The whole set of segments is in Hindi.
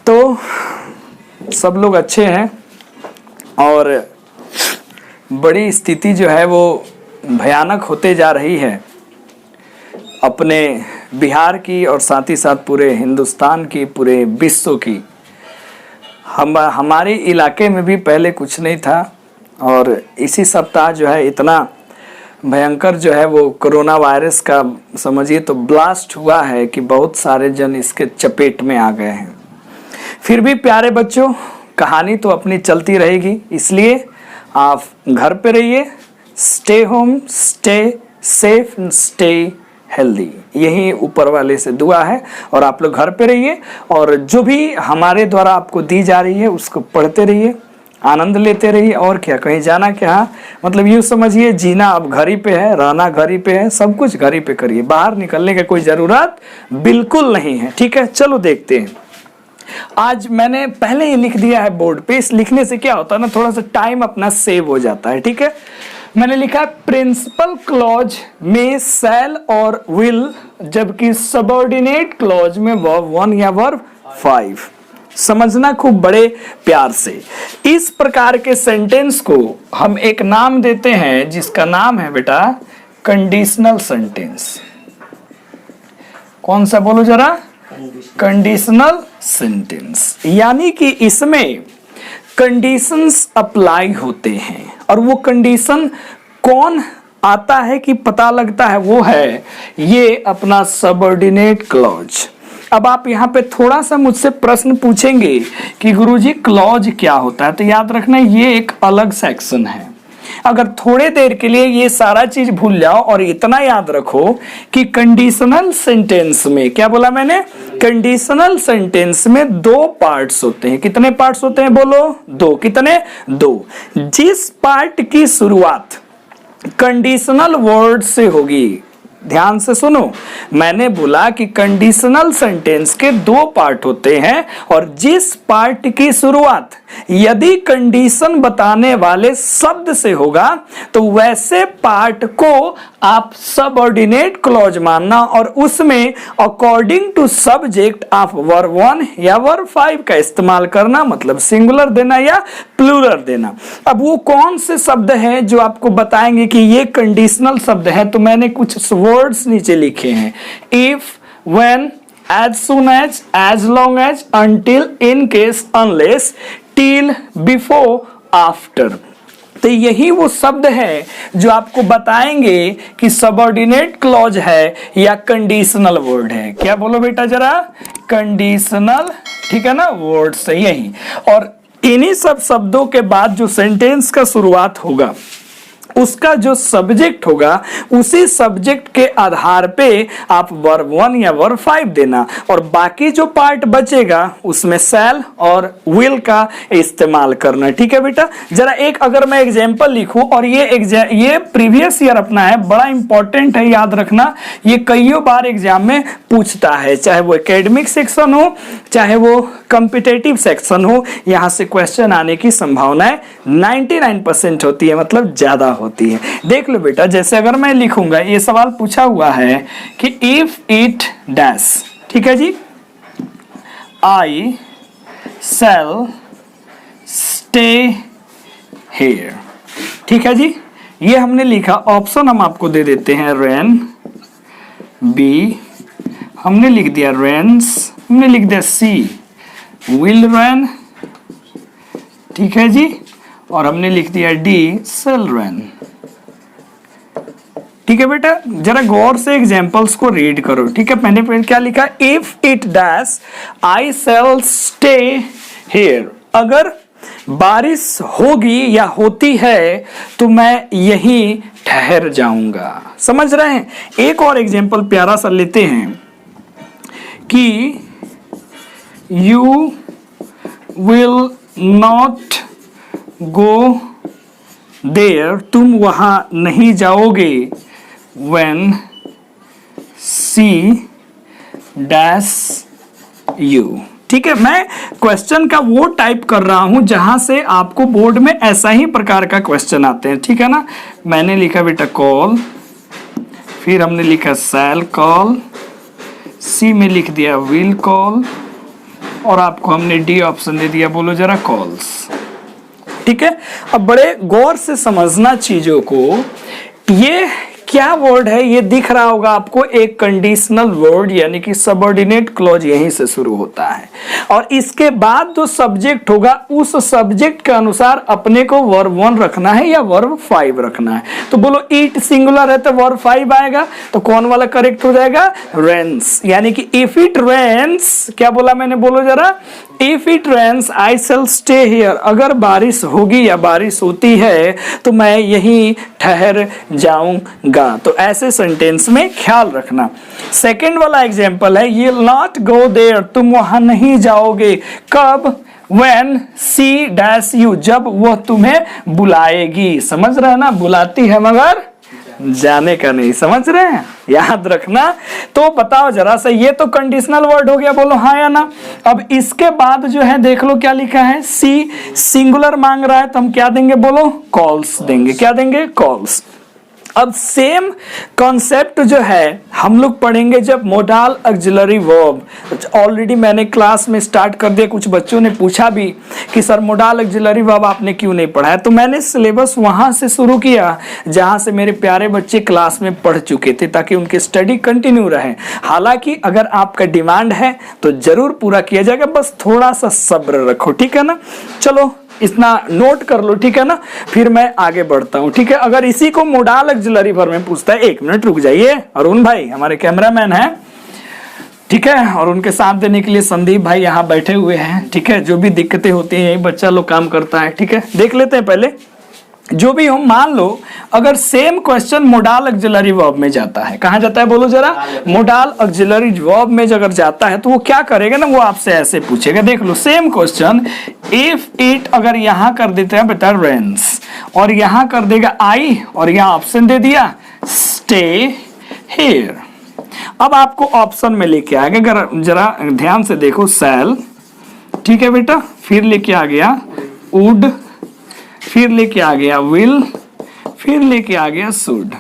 तो सब लोग अच्छे हैं और बड़ी स्थिति जो है वो भयानक होते जा रही है अपने बिहार की और साथ ही साथ पूरे हिंदुस्तान की, पूरे विश्व की। हमारे इलाके में भी पहले कुछ नहीं था और इसी सप्ताह जो है इतना भयंकर जो है वो कोरोना वायरस का समझिए तो ब्लास्ट हुआ है कि बहुत सारे जन इसके चपेट में आ गए हैं। फिर भी प्यारे बच्चों, कहानी तो अपनी चलती रहेगी, इसलिए आप घर पे रहिए, stay home, stay safe, stay healthy, यही ऊपर वाले से दुआ है। और आप लोग घर पे रहिए और जो भी हमारे द्वारा आपको दी जा रही है उसको पढ़ते रहिए, आनंद लेते रहिए। और क्या, कहीं जाना क्या, मतलब यूँ समझिए जीना अब घर ही पे है, रहना घर ही पे है, सब कुछ घर ही पे करिए, बाहर निकलने की कोई ज़रूरत बिल्कुल नहीं है। ठीक है, चलो देखते हैं। आज मैंने पहले ही लिख दिया है बोर्ड पे, इस लिखने से क्या होता है ना, थोड़ा सा टाइम अपना सेव हो जाता है। ठीक है, मैंने लिखा प्रिंसिपल क्लॉज में शैल और विल, जबकि सबऑर्डिनेट क्लॉज में वर्ब 1 या वर्ब 5। समझना खूब बड़े प्यार से। इस प्रकार के सेंटेंस को हम एक नाम देते हैं जिसका नाम है बेटा कंडीशनल सेंटेंस। कौन सा बोलो जरा? Conditional sentence. यानी कि इसमें कंडीशंस अप्लाई होते हैं और वो कंडीशन कौन आता है कि पता लगता है, वो है ये अपना सबऑर्डिनेट क्लॉज। अब आप यहाँ पे थोड़ा सा मुझसे प्रश्न पूछेंगे कि गुरुजी क्लॉज क्या होता है, तो याद रखना ये एक अलग सेक्शन है। अगर थोड़े देर के लिए ये सारा चीज भूल जाओ और इतना याद रखो कि कंडीशनल सेंटेंस में, क्या बोला मैंने, कंडीशनल सेंटेंस में 2 पार्ट्स होते हैं। कितने पार्ट्स होते हैं बोलो? 2। कितने? 2। जिस पार्ट की शुरुआत कंडीशनल वर्ड से होगी, ध्यान से सुनो, मैंने बोला कि कंडीशनल सेंटेंस के 2 पार्ट होते हैं और जिस पार्ट की शुरुआत यदि कंडीशन बताने वाले शब्द से होगा तो वैसे पार्ट को आप सबऑर्डिनेट क्लॉज मानना और उसमें अकॉर्डिंग टू सब्जेक्ट आप वर्ब 1 या वर्ब 5 का इस्तेमाल करना, मतलब सिंगुलर देना या प्लूरल देना। अब वो कौन से शब्द हैं जो आपको बताएंगे कि ये कंडीशनल शब्द है, तो मैंने कुछ वर्ड्स नीचे लिखे हैं। If, when, as soon as long as, until, in case, unless, till, before, after। तो यही वो शब्द है जो आपको बताएंगे कि सबऑर्डिनेट क्लॉज है या कंडीशनल वर्ड है। क्या बोलो बेटा जरा? कंडीशनल, ठीक है ना, वर्ड से यही। और इन्हीं सब शब्दों के बाद जो सेंटेंस का शुरुआत होगा उसका जो सब्जेक्ट होगा उसी सब्जेक्ट के आधार पे आप वर्ब 1 या वर्ब 5 देना और बाकी जो पार्ट बचेगा उसमें शैल और विल का इस्तेमाल करना। ठीक है बेटा, जरा एक अगर मैं एग्जांपल लिखूं और ये प्रीवियस ईयर अपना है, बड़ा इंपॉर्टेंट है, याद रखना, ये कईयों बार एग्जाम में पूछता है, चाहे वो एकेडमिक सेक्शन हो चाहे वो कॉम्पिटिटिव सेक्शन हो, यहां से क्वेश्चन आने की संभावनाएं 99% होती है, मतलब ज्यादा होती है। देख लो बेटा, जैसे अगर मैं लिखूंगा, ये सवाल पूछा हुआ है कि इफ इट डैश, ठीक है जी, आई शैल स्टे हियर, ठीक है जी, ये हमने लिखा। ऑप्शन हम आपको दे देते हैं, रेन, बी हमने लिख दिया रेन्स, हमने लिख दिया सी विल रेन, ठीक है जी, और हमने लिख दिया डी सेल रन। ठीक है बेटा, जरा गौर से एग्जांपल्स को रीड करो। ठीक है, मैंने फिर क्या लिखा, if it dash I shall stay here, अगर बारिश होगी या होती है तो मैं यहीं ठहर जाऊंगा। समझ रहे हैं? एक और एग्जांपल प्यारा सा लेते हैं कि you will not go there, तुम वहां नहीं जाओगे, when सी डैश यू। ठीक है, मैं क्वेश्चन का वो टाइप कर रहा हूं जहां से आपको बोर्ड में ऐसा ही प्रकार का क्वेश्चन आते हैं। ठीक है ना, मैंने लिखा बेटा कॉल, फिर हमने लिखा शैल कॉल, सी में लिख दिया विल कॉल, और आपको हमने डी ऑप्शन दे दिया, बोलो जरा कॉल्स। ठीक है, अब बड़े गौर से समझना चीजों को। ये क्या वर्ड है, ये दिख रहा होगा आपको, एक कंडीशनल वर्ड यानी कि सबऑर्डिनेट क्लॉज यहीं से शुरू होता है और इसके बाद जो सब्जेक्ट होगा उस सब्जेक्ट के अनुसार अपने को वर्ब 1 रखना है या वर्ब 5 रखना है। तो बोलो ईट सिंगुलर है तो वर्ब 5 आएगा, तो कौन वाला करेक्ट हो जाएगा, रेन्स। यानी कि इफ इट रेन्स, क्या बोला मैंने, बोलो जरा, if it rains I shall stay here, अगर बारिश होगी या बारिश होती है तो मैं यहीं ठहर जाऊंगा। तो ऐसे सेंटेंस में ख्याल रखना। सेकंड वाला एग्जांपल है, ये नॉट गो देयर, तुम वहां नहीं जाओगे, कब, when she dash you, जब वह तुम्हें बुलाएगी। समझ रहे हैं ना, बुलाती है मगर जाने का नहीं, समझ रहे हैं, याद रखना। तो बताओ जरा सा, ये तो कंडीशनल वर्ड हो गया, बोलो हाँ या ना। अब इसके बाद जो है देख लो क्या लिखा है, सी सिंगुलर मांग रहा है तो हम क्या देंगे, बोलो कॉल्स देंगे। क्या देंगे, कॉल्स। अब सेम कॉन्सेप्ट जो है हम लोग पढ़ेंगे जब मोडाल ऑक्सिलरी वर्ब। ऑलरेडी मैंने क्लास में स्टार्ट कर दिया, कुछ बच्चों ने पूछा भी कि सर मोडाल ऑक्सिलरी वर्ब आपने क्यों नहीं पढ़ा है, तो मैंने सिलेबस वहां से शुरू किया जहां से मेरे प्यारे बच्चे क्लास में पढ़ चुके थे, ताकि उनकी स्टडी कंटिन्यू रहे। हालांकि अगर आपका डिमांड है तो जरूर पूरा किया जाएगा, बस थोड़ा सा सब्र रखो, ठीक है ना। चलो इतना नोट कर लो, ठीक है ना, फिर मैं आगे बढ़ता हूं, ठीक है। अगर इसी को मोडाल ऑक्सिलरी वर्ब में पूछता है, 1 मिनट रुक जाइए, अरुण भाई हमारे कैमरामैन हैं, ठीक है, और उनके साथ देने के लिए संदीप भाई यहाँ बैठे हुए हैं, ठीक है। जो भी दिक्कतें होती हैं यही बच्चा लोग काम करता है, ठीक है। देख लेते हैं पहले, जो भी हो, मान लो अगर same question modal auxiliary verb में जाता है, कहां जाता है बोलो जरा, मोडाल ऑक्सिलरी वर्ब में अगर जाता है तो वो क्या करेगा ना, वो आपसे ऐसे पूछेगा, देख लो सेम क्वेश्चन, इफ इट अगर यहां कर देते हैं बेटा रेन्स, और यहां कर देगा आई, और यहां ऑप्शन दे दिया स्टे हियर। अब आपको ऑप्शन में लेके आ गया, अगर जरा ध्यान से देखो, सेल, ठीक है बेटा, फिर लेके आ गया वुड, फिर लेके आ गया विल, फिर लेके आ गया शुड,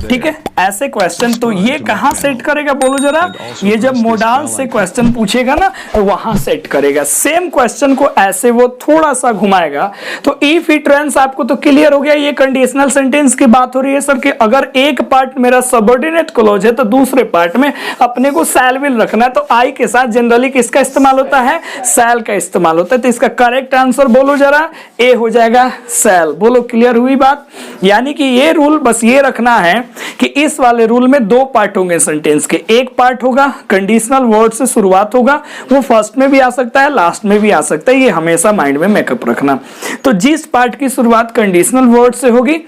ठीक है। ऐसे क्वेश्चन तो ये कहां सेट करेगा बोलो जरा, ये जब मोडाल से क्वेश्चन पूछेगा ना वहां सेट करेगा। सेम क्वेश्चन को ऐसे वो थोड़ा सा घुमाएगा। तो इफ इट रेन्स आपको तो क्लियर हो गया, ये कंडीशनल सेंटेंस की बात हो रही है सर कि अगर एक पार्ट मेरा सबऑर्डिनेट क्लॉज है तो दूसरे पार्ट में अपने को शैल विल रखना है। तो आई के साथ जनरली किसका इस्तेमाल होता है, शैल का इस्तेमाल होता है। तो इसका करेक्ट आंसर बोलो जरा, ए हो जाएगा शैल। बोलो क्लियर हुई बात। यानी कि ये रूल बस ये रखना है कि इस वाले रूल में 2 पार्ट होंगे सेंटेंस के। एक पार्ट होगा कंडीशनल वर्ड से शुरुआत होगा, वो फर्स्ट में भी आ सकता है लास्ट में भी आ सकता है, ये हमेशा माइंड में मेकअप रखना। तो जिस पार्ट की शुरुआत कंडीशनल वर्ड से होगी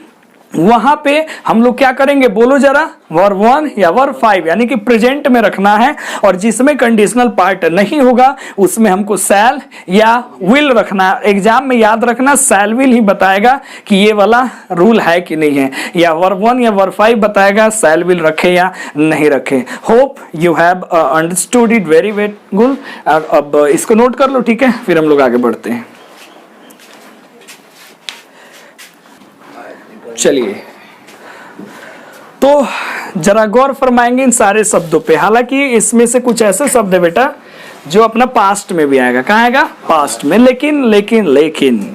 वहां पे हम लोग क्या करेंगे बोलो जरा, वर्ब 1 या वर्ब 5 यानी कि प्रेजेंट में रखना है। और जिसमें कंडीशनल पार्ट नहीं होगा उसमें हमको शैल या विल रखना है। एग्जाम में याद रखना शैल विल ही बताएगा कि ये वाला रूल है कि नहीं है, या वर्ब 1 या वर्ब 5 बताएगा शैल विल रखे या नहीं रखे। Hope you have understood it very very good. अब इसको नोट कर लो, ठीक है, फिर हम लोग आगे बढ़ते हैं। चलिए तो जरा गौर फरमाएंगे इन सारे शब्दों पे। हालांकि इसमें से कुछ ऐसे शब्द है बेटा जो अपना पास्ट में भी आएगा। कहाँ आएगा, पास्ट में। लेकिन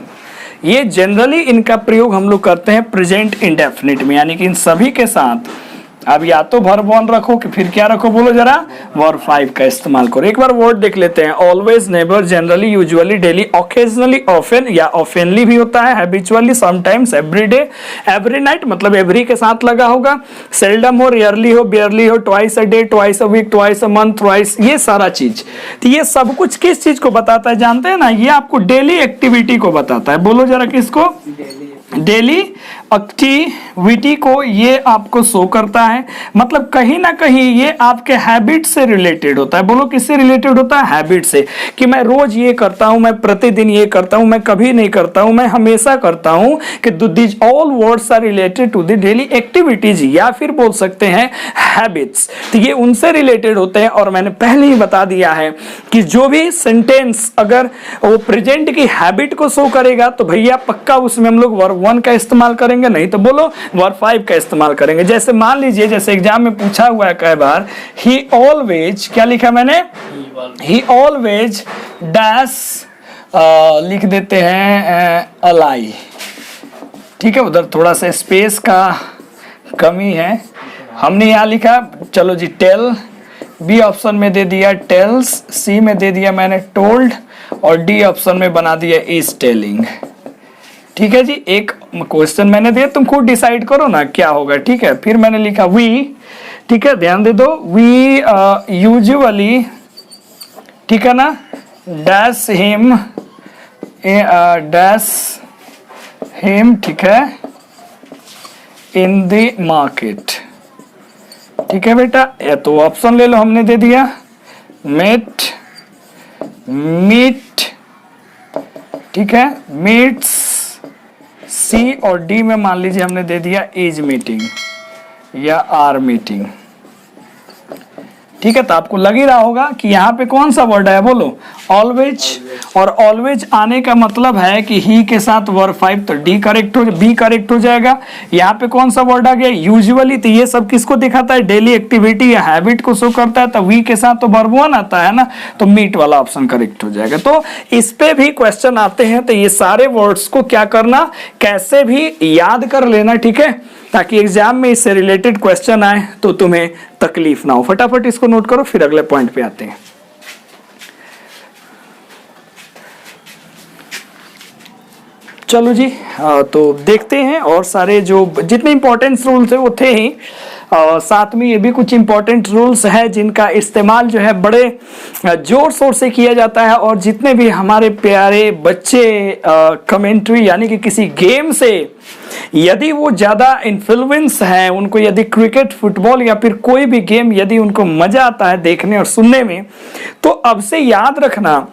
ये जनरली इनका प्रयोग हम लोग करते हैं प्रेजेंट इंडेफिनिट में, यानी कि इन सभी के साथ अब या तो वर्ब 1 रखो कि फिर क्या रखो बोलो जरा, वर्ब 5 का इस्तेमाल करो। एक बार वर्ड देख लेते हैं। Always, never, generally, usually, daily, occasionally, often या ऑफेनली भी होता है, habitually, sometimes, every day, every night मतलब एवरी के साथ लगा होगा, सेल्डम हो, रेयरली हो, बेयरली हो, twice a day, twice a week, twice a month, twice, ये सारा चीज। तो ये सब कुछ किस चीज को बताता है जानते हैं ना, ये आपको डेली एक्टिविटी को बताता है। बोलो जरा किसको, डेली एक्टिविटी को ये आपको शो करता है। मतलब कहीं ना कहीं ये आपके हैबिट से रिलेटेड होता है। बोलो किससे रिलेटेड होता है, हैबिट से, कि मैं रोज ये करता हूं, मैं प्रतिदिन ये करता हूं, मैं कभी नहीं करता हूं, मैं हमेशा करता हूं, कि this all words are related to the daily activities, या फिर बोल सकते हैं हैबिट्स। तो ये उनसे रिलेटेड होते हैं। और मैंने पहले ही बता दिया है कि जो भी सेंटेंस अगर वो प्रेजेंट की हैबिट को शो करेगा तो भैया पक्का उसमें हम लोग वर्ब 1 का इस्तेमाल करेंगे। करेंगे, नहीं तो बोलो वर्ब 5 का इस्तेमाल करेंगे। जैसे मान लीजिए, जैसे एग्जाम में पूछा हुआ है कई बार, ही ऑलवेज, क्या लिखा मैंने, ही ऑलवेज डैश, लिख देते हैं अलाई, ठीक है, उधर थोड़ा सा स्पेस का कमी है, हमने यहाँ लिखा, चलो जी टेल, बी ऑप्शन में दे दिया टेल्स, सी में दे दिया मैंने टोल्ड, और डी ऑप्शन में बना दिया इज टेलिंग। ठीक है जी, एक क्वेश्चन मैंने दिया, तुम खुद डिसाइड करो ना क्या होगा। ठीक है, फिर मैंने लिखा वी, ठीक है, ध्यान दे दो, वी यूजुअली, ठीक है ना, डैश हिम, ठीक है, इन द मार्केट। ठीक है बेटा, या तो ऑप्शन ले लो, हमने दे दिया मीट, ठीक है, मीट्स, सी और डी में मान लीजिए हमने दे दिया इज मीटिंग या आर मीटिंग। ठीक है, तो आपको लग ही रहा होगा कि यहाँ पे कौन सा वर्ड है, बोलो ऑलवेज, और ऑलवेज आने का मतलब है कि ही के साथ वर्ब 5, तो डी करेक्ट हो, बी करेक्ट हो जाएगा। यहाँ पे कौन सा वर्ड आ गया, यूजुअली, तो ये सब किसको दिखाता है, डेली एक्टिविटी या हैबिट को शो करता है, तो वी के साथ तो वर्ब 1 आता है ना, तो मीट वाला ऑप्शन करेक्ट हो जाएगा। तो इस पे भी क्वेश्चन आते हैं, तो ये सारे वर्ड्स को क्या करना, कैसे भी याद कर लेना, ठीक है, ताकि एग्जाम में इससे रिलेटेड क्वेश्चन आए तो तुम्हें तकलीफ ना हो। फटाफट इसको नोट करो, फिर अगले पॉइंट पे आते हैं। चलो जी, तो देखते हैं, और सारे जो जितने इंपॉर्टेंट रूल्स है वो थे ही, साथ में ये भी कुछ इंपॉर्टेंट रूल्स है जिनका इस्तेमाल जो है बड़े जोर शोर से किया जाता है, और जितने भी हमारे प्यारे बच्चे कमेंट्री यानी कि किसी गेम से यदि वो ज़्यादा इन्फ्लुएंस है, उनको यदि क्रिकेट, फुटबॉल या फिर कोई भी गेम यदि उनको मज़ा आता है देखने और सुनने में, तो अब से याद रखना,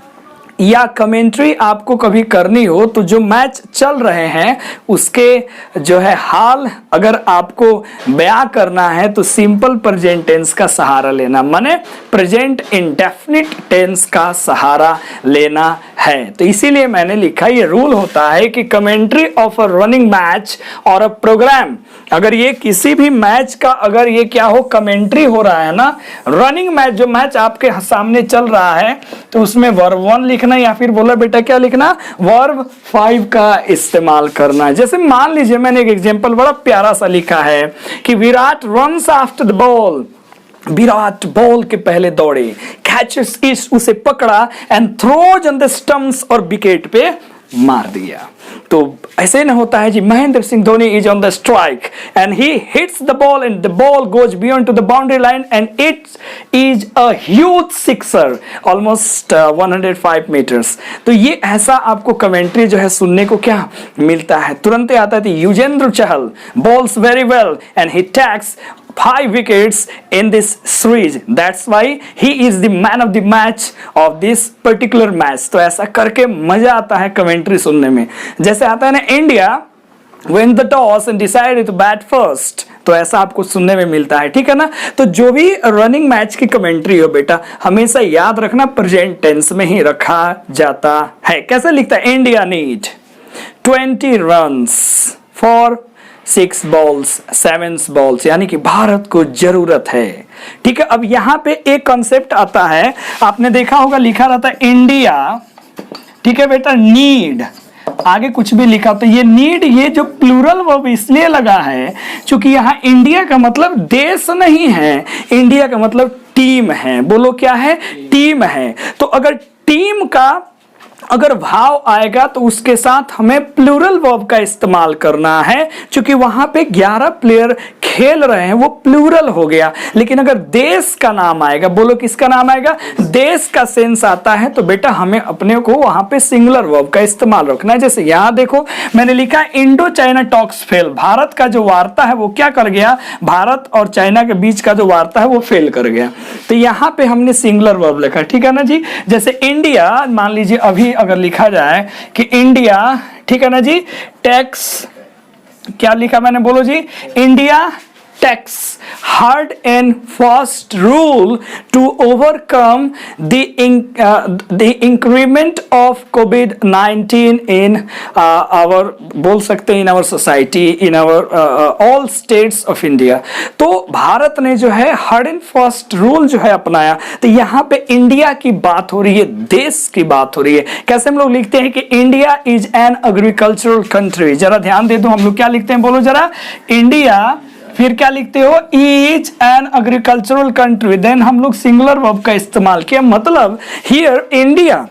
या कमेंट्री आपको कभी करनी हो तो जो मैच चल रहे हैं उसके जो है हाल अगर आपको बयां करना है तो सिंपल प्रेजेंट टेंस का सहारा लेना, माने प्रेजेंट इंडेफिनिट टेंस का सहारा लेना है। तो इसीलिए मैंने लिखा, ये रूल होता है कि commentary of a running match और अ प्रोग्राम, अगर ये किसी भी मैच का अगर ये क्या हो, कमेंट्री हो रहा है ना, रनिंग मैच, जो मैच आपके सामने चल रहा है, तो उसमें वर्ब 1 लिखना, या फिर बोला बेटा क्या लिखना, वर्ब 5 का इस्तेमाल करना है। जैसे मान लीजिए मैंने एक एग्जांपल बड़ा प्यारा सा लिखा है कि Virat runs after the ball, Virat ball के पहले दौड़े, कैचेस इस, उसे पकड़ा, and throws on the stumps, और विकेट पे मार दिया। तो ऐसे ना होता है जी, Mahendra Singh Dhoni is on the strike and he hits the ball and the ball goes beyond to the boundary line and it is a huge sixer almost 105 metres. तो ये ऐसा आपको कमेंट्री जो है सुनने को क्या मिलता है, तुरंत आता है, Yuzvendra Chahal bowls very well and he takes 5 wickets in this series. That's why he is the man of the match of this particular match. तो ऐसा करके मजा आता है कमेंट्री सुनने में। जैसे आता है ना, India win the toss and decided to bat first, तो ऐसा आपको सुनने में मिलता है। ठीक है ना, तो जो भी रनिंग मैच की कमेंट्री हो बेटा, हमेशा याद रखना प्रेजेंट टेंस में ही रखा जाता है। कैसे लिखता है, India need 20 runs for 6 balls 7 balls, यानी कि भारत को जरूरत है। ठीक है, अब यहां पे एक कॉन्सेप्ट आता है, आपने देखा होगा लिखा रहता है इंडिया, ठीक है बेटा, नीड, आगे कुछ भी लिखा, तो ये नीड, ये जो प्लूरल वर्ब इसलिए लगा है क्योंकि यहाँ इंडिया का मतलब देश नहीं है, इंडिया का मतलब टीम है। बोलो क्या है, टीम है। तो अगर टीम का अगर भाव आएगा तो उसके साथ हमें प्लूरल वर्ब का इस्तेमाल करना है, क्योंकि वहां पे 11 प्लेयर खेल रहे हैं, वो प्लूरल हो गया। लेकिन अगर देश का नाम आएगा, बोलो किसका नाम आएगा, देश का सेंस आता है, तो बेटा हमें अपने को वहां पे सिंगुलर वर्ब का इस्तेमाल रखना है। जैसे यहां देखो मैंने लिखा Indo China talks fail, Bharat का जो वार्ता है वो क्या कर गया, भारत और चाइना के बीच का जो वार्ता है वो फेल कर गया। तो यहां पे हमने सिंगुलर वर्ब लिखा, ठीक है ना जी। जैसे इंडिया, मान लीजिए अभी अगर लिखा जाए कि इंडिया, ठीक है ना जी, टैक्स, क्या लिखा मैंने, बोलो जी, India takes hard and fast rule to overcome the increment of COVID-19 in our बोल सकते हैं in our society, in our all states of India। तो भारत ने जो है हार्ड एंड फास्ट रूल जो है अपनाया। तो यहाँ पे इंडिया की बात हो रही है, देश की बात हो रही है। कैसे हम लोग लिखते हैं कि India is an agricultural country. जरा ध्यान दे दो, हम लोग क्या लिखते हैं, बोलो जरा। इंडिया, फिर क्या लिखते हो, is an agricultural country, then हम लोग सिंगुलर वर्ब का इस्तेमाल किया। मतलब हियर इंडिया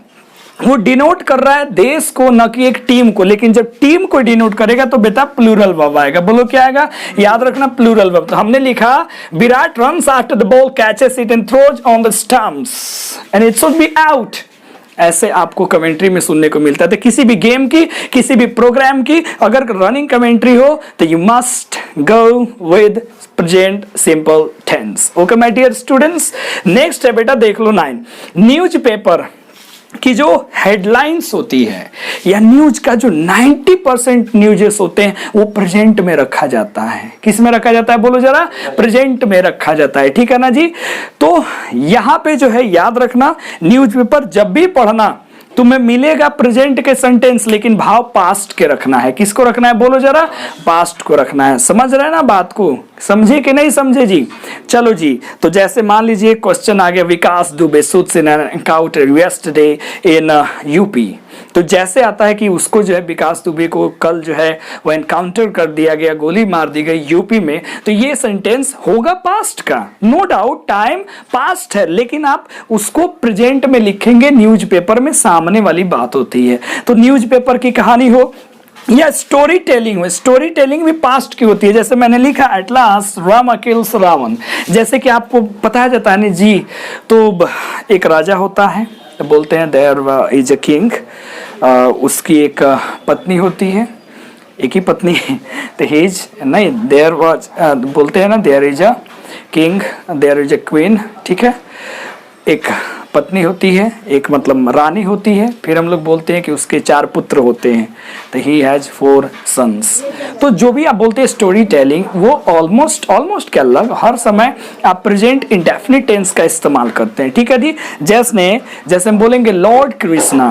वो डिनोट कर रहा है देश को, न कि एक टीम को। लेकिन जब टीम को डिनोट करेगा तो बेटा प्लूरल वर्ब आएगा। बोलो क्या आएगा, याद रखना प्लूरल वर्ब। तो हमने लिखा Virat runs after the ball, catches it and throws on the stumps and it should be out. ऐसे आपको कमेंट्री में सुनने को मिलता है। तो किसी भी गेम की, किसी भी प्रोग्राम की अगर रनिंग कमेंट्री हो तो you must go with present simple tense. Okay my dear students, next है बेटा, देख लो 9। न्यूज़पेपर की जो हेडलाइंस होती है या न्यूज का जो 90% न्यूज़ेस होते हैं वो प्रेजेंट में रखा जाता है। किस में रखा जाता है, बोलो जरा, प्रेजेंट में रखा जाता है। ठीक है ना जी। तो यहां पे जो है याद रखना, न्यूज़पेपर जब भी पढ़ना तुम्हें मिलेगा प्रेजेंट के सेंटेंस, लेकिन भाव पास्ट के रखना है। किसको रखना है, बोलो जरा, पास्ट को रखना है। समझ रहे हैं ना बात को, समझे कि नहीं समझे जी। चलो जी, तो जैसे मान लीजिए क्वेश्चन आ गया, Vikas Dubey shoots in an encounter yesterday in UP. तो जैसे आता है कि उसको जो है विकास दुबे को कल जो है वो एनकाउंटर कर दिया गया, गोली मार दी गई यूपी में, तो ये सेंटेंस होगा पास्ट का, नो डाउट टाइम पास्ट है, लेकिन आप उसको प्रेजेंट में लिखेंगे। न्यूज़पेपर में सामने वाली बात होती है। तो न्यूज़पेपर की कहानी हो या स्टोरी टेलिंग हो, स्टोरी टेलिंग भी पास्ट की होती है। जैसे मैंने लिखा at last Ram kills Ravan, जैसे कि आपको पता जाता है ना जी। तो एक राजा होता है, बोलते हैं देयर इज अ किंग, उसकी एक पत्नी होती है, एक ही पत्नी तो हिज नहीं, देयर वाज बोलते हैं ना, there is a king, there is a queen. ठीक है, एक पत्नी होती है, एक मतलब रानी होती है। फिर हम लोग बोलते हैं कि उसके 4 पुत्र होते हैं, तो ही हैज 4 सन्स। तो जो भी आप बोलते हैं स्टोरी टेलिंग, वो ऑलमोस्ट क्या लग हर समय आप प्रेजेंट इंडेफिनिट टेंस का इस्तेमाल करते हैं। ठीक है जी। जैसे हम बोलेंगे लॉर्ड कृष्णा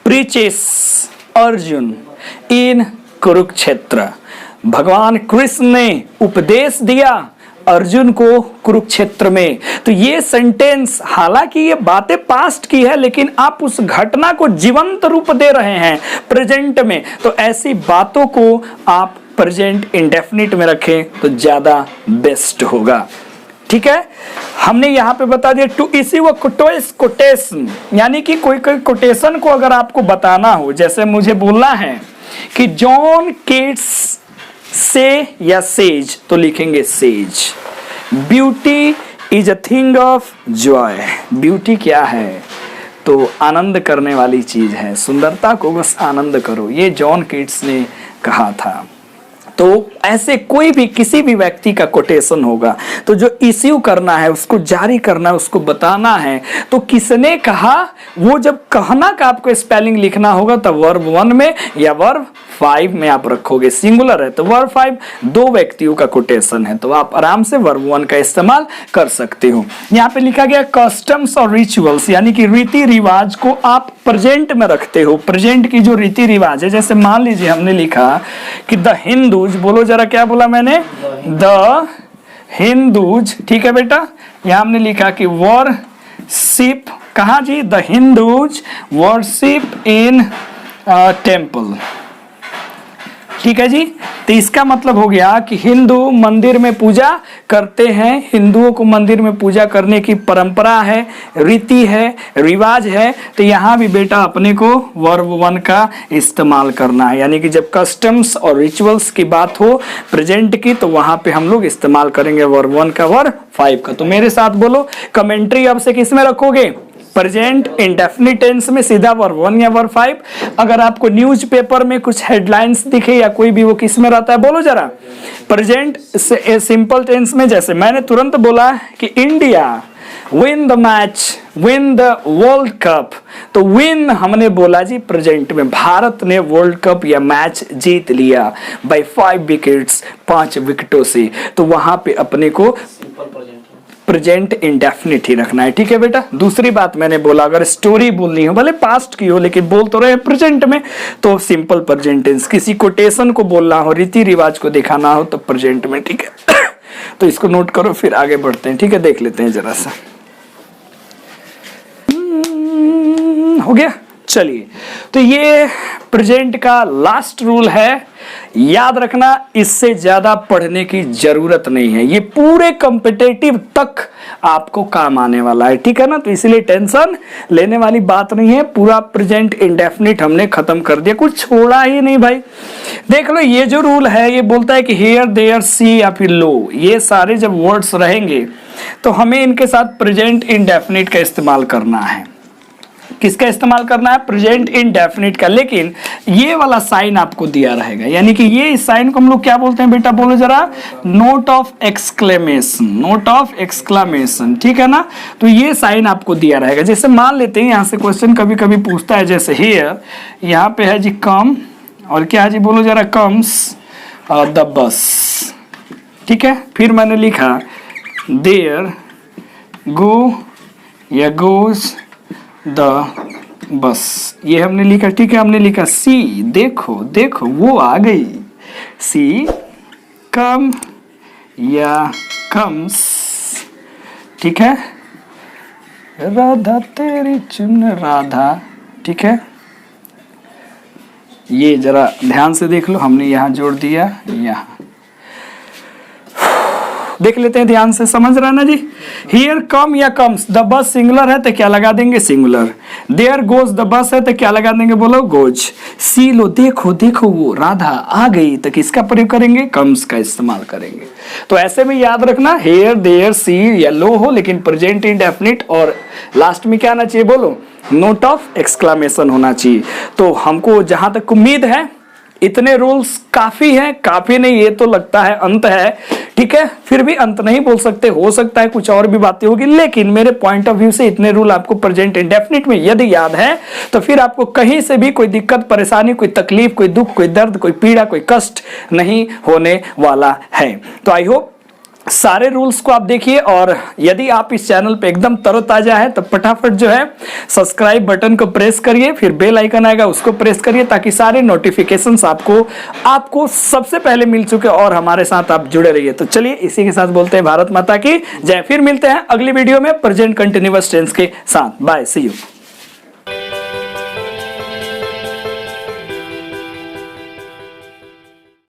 प्रीचेस अर्जुन इन कुरुक्षेत्र, भगवान कृष्ण ने उपदेश दिया अर्जुन को कुरुक्षेत्र में। तो ये सेंटेंस, हालांकि ये बातें पास्ट की है, लेकिन आप उस घटना को जीवंत रूप दे रहे हैं प्रेजेंट में। तो ऐसी बातों को आप प्रेजेंट इंडेफिनिट में रखें तो ज्यादा बेस्ट होगा। ठीक है, हमने यहां पे बता दिया टू इश्यू अ कोटेशन, यानी कि कोई कोटेशन को अगर आपको बताना हो, जैसे मुझे बोलना है कि जॉन किट्स से या सेज, तो लिखेंगे says. Beauty is a thing of Joy, beauty क्या है, तो आनंद करने वाली चीज है, सुंदरता को बस आनंद करो, ये जॉन किट्स ने कहा था। तो ऐसे कोई भी किसी भी व्यक्ति का कोटेशन होगा, तो जो इश्यू करना है, उसको जारी करना है, उसको बताना है, तो किसने कहा, वो जब कहना का आपको स्पेलिंग लिखना होगा तो वर्ब 1 में या वर्ब 5 में आप रखोगे। सिंगुलर है तो वर्ब 5, 2 व्यक्तियों का कोटेशन है, तो आप आराम से वर्ब 1 का इस्तेमाल कर सकते हो। यहाँ पे लिखा गया कस्टम्स और रिचुअल्स, यानी कि रीति रिवाज को आप प्रेजेंट में रखते हो। प्रेजेंट की जो रीति रिवाज है, जैसे मान लीजिए हमने लिखा कि द हिंदूज, बोलो जरा क्या बोला मैंने, द हिंदूज। ठीक है बेटा, यहां हमने लिखा कि वर्शिप, कहा जी, the Hindus worship in temple. ठीक है जी। तो इसका मतलब हो गया कि हिंदू मंदिर में पूजा करते हैं, हिंदुओं को मंदिर में पूजा करने की परंपरा है, रीति है, रिवाज है। तो यहाँ भी बेटा अपने को वर्ब 1 का इस्तेमाल करना है, यानी कि जब कस्टम्स और रिचुअल्स की बात हो प्रेजेंट की, तो वहां पे हम लोग इस्तेमाल करेंगे वर्ब 1 का, वर्ब 5 का। तो मेरे साथ बोलो, कमेंट्री अब से किस में रखोगे, प्रेजेंट इंडेफिनिट टेंस में, सीधा वर्ब 1 या वर्ब 5। अगर आपको न्यूज़पेपर में कुछ हेडलाइंस दिखे या कोई भी, वो किस में रहता है, बोलो जरा, प्रेजेंट सिंपल टेंस में। जैसे मैंने तुरंत बोला कि India win the match, win the world cup, तो विन हमने बोला जी प्रेजेंट में, भारत ने वर्ल्ड कप या मैच जीत लिया बाय 5 विकेट्स, 5 विकेटों से, तो वहां पे अपने को प्रेजेंट इंडेफिनिट ही रखना है। ठीक है बेटा। दूसरी बात मैंने बोला अगर स्टोरी बोलनी हो, भले पास्ट की हो लेकिन बोल तो रहे प्रेजेंट में, तो सिंपल प्रेजेंट टेंस। किसी कोटेशन को बोलना हो, रीति रिवाज को दिखाना हो तो प्रेजेंट में। ठीक है तो इसको नोट करो, फिर आगे बढ़ते हैं। ठीक है, देख लेते हैं जरा सा। हो गया। चलिए, तो ये प्रेजेंट का लास्ट रूल है, याद रखना, इससे ज्यादा पढ़ने की जरूरत नहीं है, ये पूरे कॉम्पिटिटिव तक आपको काम आने वाला है। ठीक है ना, तो इसलिए टेंशन लेने वाली बात नहीं है। पूरा प्रेजेंट इंडेफिनिट हमने खत्म कर दिया, कुछ छोड़ा ही नहीं भाई। देख लो, ये जो रूल है ये बोलता है कि हियर देयर सी या फिर लो, ये सारे जब वर्ड्स रहेंगे तो हमें इनके साथ प्रेजेंट इंडेफिनिट का इस्तेमाल करना है। किसका इस्तेमाल करना है? प्रेजेंट इंडेफिनिट का। लेकिन ये वाला साइन आपको दिया रहेगा, यानी कि ये इस साइन को हम लोग क्या बोलते हैं बेटा, बोलो जरा, note of exclamation, note of exclamation. ठीक है ना, तो ये साइन आपको दिया रहेगा। जैसे मान लेते हैं यहां से क्वेश्चन कभी कभी पूछता है, जैसे हियर, यहाँ पे है जी कम, और क्या है जी, बोलो जरा, कम्स द बस। ठीक है, फिर मैंने लिखा देयर गो या गोज द बस, ये हमने लिखा। ठीक है, हमने लिखा सी, देखो देखो वो आ गई, सी कम या कम्स। ठीक है, राधा तेरी चुन राधा। ठीक है, ये जरा ध्यान से देख लो, हमने यहां जोड़ दिया, यहां देख लेते हैं ध्यान से, समझ रहा ना जी। हियर कम या कम्स द बस सिंगुलर है तो क्या लगा देंगे, singular. There goes the bus है तो क्या लगा देंगे, बोलो गोज। सी लो, देखो देखो वो राधा आ गई, तो किसका प्रयोग करेंगे, कम्स का इस्तेमाल करेंगे। तो ऐसे में याद रखना, हियर देयर सी या लो हो, लेकिन प्रेजेंट इंडेफिनिट, और लास्ट में क्या आना चाहिए, बोलो, नोट ऑफ एक्सक्लेमेशन होना चाहिए। तो हमको जहां तक उम्मीद है इतने रूल्स काफी हैं, काफी नहीं ये तो लगता है अंत है। ठीक है, फिर भी अंत नहीं बोल सकते, हो सकता है कुछ और भी बातें होगी, लेकिन मेरे पॉइंट ऑफ व्यू से इतने रूल आपको प्रेजेंट इंडेफिनिट में यदि याद है तो फिर आपको कहीं से भी कोई दिक्कत, परेशानी, कोई तकलीफ, कोई दुख, कोई दर्द, कोई पीड़ा, कोई कष्ट नहीं होने वाला है। तो आई होप सारे रूल्स को आप देखिए, और यदि आप इस चैनल पे एकदम तरोताजा है तो फटाफट जो है सब्सक्राइब बटन को प्रेस करिए, फिर बेल आइकन आएगा उसको प्रेस करिए, ताकि सारे नोटिफिकेशंस आपको सबसे पहले मिल चुके और हमारे साथ आप जुड़े रहिए। तो चलिए इसी के साथ बोलते हैं भारत माता की जय। फिर मिलते हैं अगली वीडियो में प्रेजेंट कंटिन्यूअस टेंस के साथ। Bye, see you.